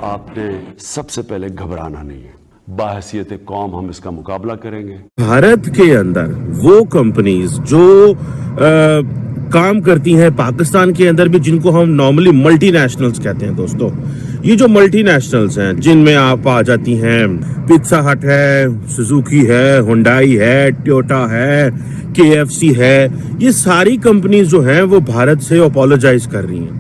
आपने सबसे पहले घबराना नहीं है, बाहसियत कौम हम इसका मुकाबला करेंगे। भारत के अंदर वो कंपनीज जो काम करती हैं पाकिस्तान के अंदर भी, जिनको हम नॉर्मली मल्टी नेशनल्स कहते हैं दोस्तों, ये जो मल्टी नेशनल्स हैं जिनमें आप आ जाती हैं पिज़्ज़ा हट है, सुजुकी है, हुंडई है, टोयोटा है, KFC है, ये सारी कंपनीज जो हैं वो भारत से अपोलोजाइज कर रही हैं।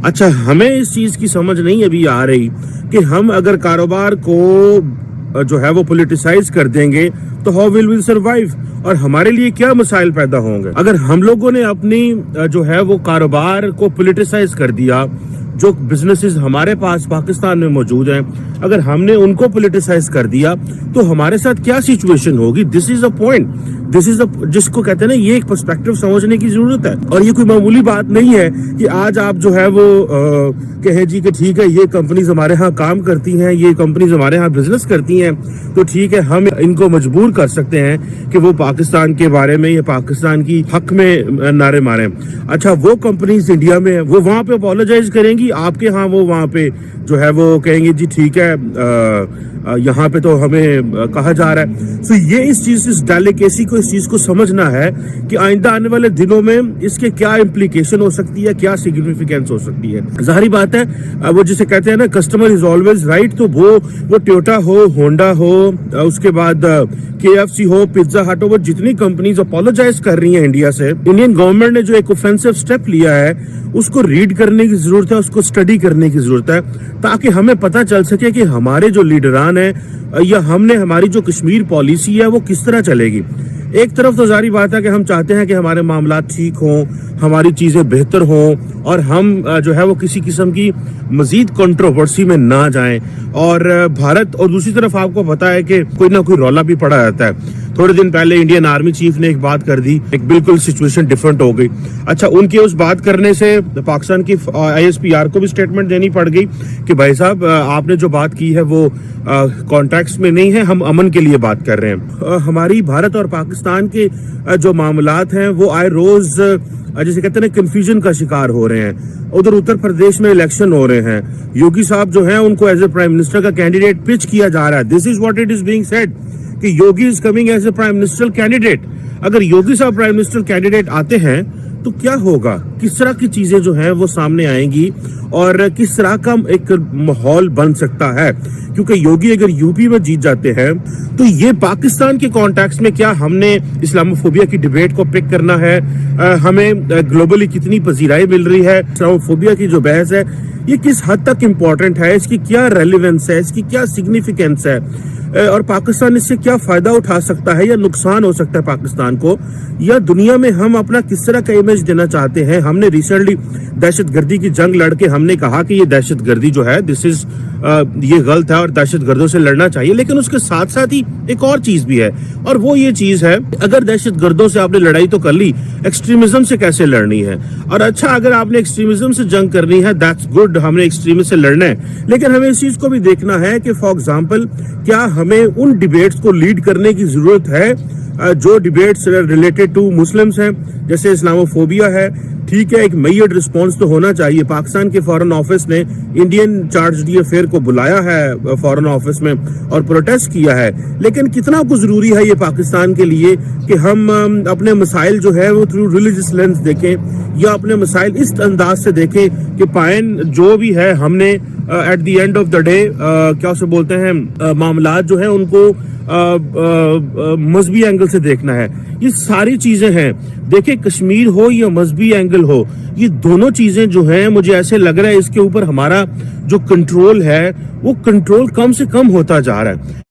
अच्छा, हमें इस चीज की समझ नहीं अभी आ रही कि हम अगर कारोबार को जो है वो पॉलिटिसाइज कर देंगे तो हाउ विल वी सर्वाइव, और हमारे लिए क्या मसाइल पैदा होंगे अगर हम लोगों ने अपनी जो है वो कारोबार को पॉलिटिसाइज कर दिया। जो बिजनेसेस हमारे पास पाकिस्तान में मौजूद हैं, अगर हमने उनको पॉलिटिसाइज कर दिया तो हमारे साथ क्या सिचुएशन होगी। This is a point, this is जिसको कहते हैं ना, ये एक पर्सपेक्टिव समझने की जरूरत है। और ये कोई मामूली बात नहीं है कि आज आप जो है वो कहे जी कि ठीक है, ये कंपनीज हमारे यहाँ काम करती हैं, ये कंपनीज हमारे यहाँ बिजनेस करती हैं, तो ठीक है, हम इनको मजबूर कर सकते हैं कि वो पाकिस्तान के बारे में या पाकिस्तान की हक में नारे मारें। अच्छा, वो कंपनीज इंडिया में वो वहां पे अपोलोजाइज करेंगी, आपके यहाँ वो वहां पे जो है वो कहेंगे जी ठीक है, यहाँ पे तो हमें कहा जा रहा है। सो ये इस चीज, इस डेलिकेसी को, इस चीज को समझना है कि आइंदा आने वाले दिनों में इसके क्या इम्प्लीकेशन हो सकती है, क्या सिग्निफिकेंस हो सकती है। जाहिर बात है, वो जिसे कहते हैं ना, कस्टमर इज ऑलवेज राइट, तो वो टोयोटा हो, होंडा हो, उसके बाद KFC हो, पिज्जा हट हो, वो जितनी कंपनीज अपोलोजाइज कर रही हैं इंडिया से, इंडियन गवर्नमेंट ने जो एक ऑफेंसिव स्टेप लिया है उसको रीड करने की जरूरत है, उसको स्टडी करने की जरूरत है, ताकि हमें पता चल सके कि हमारे जो लीडरान है या हमने हमारी जो कश्मीर पॉलिसी है वो किस तरह चलेगी। एक तरफ तो जारी बात है कि हम चाहते हैं कि हमारे मामला ठीक हों, हमारी चीजें बेहतर हों, और हम जो है वो किसी किस्म की मजीद कंट्रोवर्सी में ना जाएं। और भारत, और दूसरी तरफ आपको पता है कि कोई ना कोई रौला भी पड़ा रहता है। थोड़े दिन पहले इंडियन आर्मी चीफ ने एक बात कर दी, एक बिल्कुल सिचुएशन डिफरेंट हो गई। अच्छा, उनके उस बात करने से पाकिस्तान की ISPR को भी स्टेटमेंट देनी पड़ गई कि भाई साहब, आपने जो बात की है वो कॉन्टेक्स्ट में नहीं है, हम अमन के लिए बात कर रहे हैं। हमारी भारत और पाकिस्तान के जो मामलात हैं वो आए रोज जैसे कहते हैं ना, कंफ्यूजन का शिकार हो रहे हैं। उधर उत्तर प्रदेश में इलेक्शन हो रहे हैं, योगी साहब जो हैं उनको एज ए प्राइम मिनिस्टर का कैंडिडेट पिच किया जा रहा है। This is what it is being said कि Yogi is coming as a prime minister candidate. अगर योगी साहब प्राइम मिनिस्टर कैंडिडेट आते हैं तो क्या होगा, किस तरह की चीजें जो हैं वो सामने आएंगी और किस तरह का एक माहौल बन सकता है। क्योंकि योगी अगर यूपी में जीत जाते हैं तो ये पाकिस्तान के कॉन्टेक्स्ट में क्या हमने इस्लामोफोबिया की डिबेट को पिक करना है, हमें ग्लोबली कितनी पजीराई मिल रही है, इस्लामोफोबिया की जो बहस है ये किस हद तक इम्पोर्टेंट है, इसकी क्या रेलिवेंस है, इसकी क्या सिग्निफिकेंस है, और पाकिस्तान इससे क्या फायदा उठा सकता है या नुकसान हो सकता है पाकिस्तान को, या दुनिया में हम अपना किस तरह का इमेज देना चाहते हैं। हमने रिसेंटली दहशतगर्दी की जंग लड़के हमने कहा कि ये दहशतगर्दी जो है दिस इज ये गलत है और दहशतगर्दों से लड़ना चाहिए, लेकिन उसके साथ साथ ही एक और चीज भी है, और वो ये चीज है, अगर दहशतगर्दों से आपने लड़ाई तो कर ली, एक्सट्रीमिज्म से कैसे लड़नी है। और अच्छा, अगर आपने एक्सट्रीमिज्म से जंग करनी है, दैट्स गुड, हमने एक्सट्रीमिज्म से लड़ना है, लेकिन हमें इस चीज को भी देखना है कि फॉर एग्जाम्पल क्या हमें उन डिबेट्स को लीड करने की जरूरत है जो डिबेट्स रिलेटेड टू मुस्लिम्स हैं, जैसे इस्लामोफोबिया है। ठीक है, एक मेजर्ड रिस्पांस तो होना चाहिए। पाकिस्तान के फॉरेन ऑफिस ने इंडियन चार्ज डी अफेयर को बुलाया है फॉरेन ऑफिस में और प्रोटेस्ट किया है, लेकिन कितना कुछ जरूरी है ये पाकिस्तान के लिए कि हम अपने मसाइल जो है वो थ्रू रिलीजियस लेंस देखें, या अपने मसाइल इस अंदाज से देखें कि पायन जो भी है हमने at the end of the day क्या उसे बोलते हैं, मामलात जो है उनको मजहबी एंगल से देखना है। ये सारी चीजें हैं, देखिए कश्मीर हो या मजहबी एंगल हो, ये दोनों चीजें जो हैं मुझे ऐसे लग रहा है इसके ऊपर हमारा जो कंट्रोल है वो कंट्रोल कम से कम होता जा रहा है।